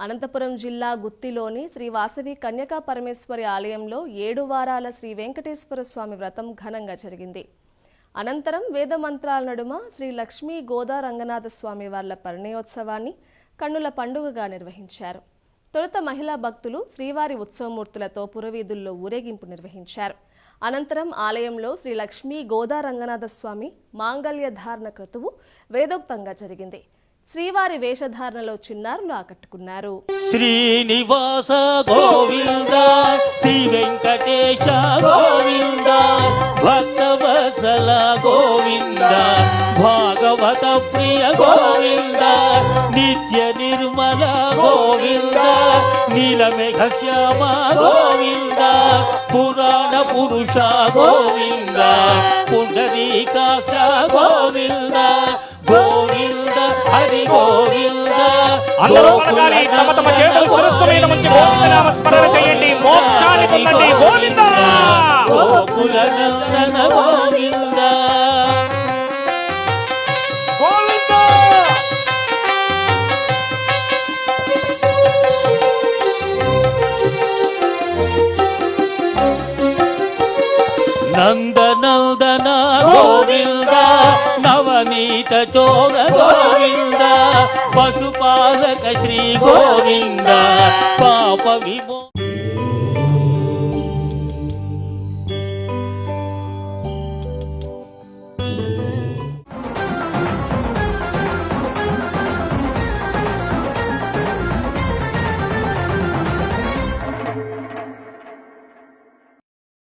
అనంతపురం జిల్లా గుత్తిలోని శ్రీ వాసవి కన్యకా పరమేశ్వరి ఆలయంలో 7 వారాల శ్రీ వెంకటేశ్వర స్వామి వ్రతం ఘనంగా జరిగింది. అనంతరం వేద మంత్రాల నడుమ శ్రీ లక్ష్మీ గోదా రంగనాథ స్వామి వార్ల పరిణయోత్సవాన్ని కన్నుల పండుగగా నిర్వహించారు. తొలుత మహిళా భక్తులు శ్రీవారి ఉత్సవమూర్తులతో పురవీధుల్లో ఊరేగింపు నిర్వహించారు. అనంతరం ఆలయంలో శ్రీ లక్ష్మీ గోదా రంగనాథ స్వామి మాంగళ్య ధారణ క్రతువు వేదోక్తంగా జరిగింది. శ్రీవారి వేషధారణలో చిన్నారులు ఆకట్టుకున్నారు. శ్రీనివాస గోవింద శ్రీ వెంకటేశ గోవింద భక్తవత్సల గోవింద భాగవత ప్రియ గోవింద నిత్య నిర్మల గోవింద నీలమేఘ శ్యామ గోవింద పురాణ పురుష గోవింద పుండరీకాక్ష గోవింద గోవింద హరి గోవింద. అందరూ పలకాలి, తమ తమ చేతులు శిరస్సు మీద ఉంచి గోవింద నామ స్మరణ చేయండి. మోక్షాన్ని పొందండి. గోవింద గోకుల నందన గోవింద గోవింద. నందనందన గోవింద నవనీత చోర గోవింద పశుపాలక శ్రీ గోవింద పాప విమో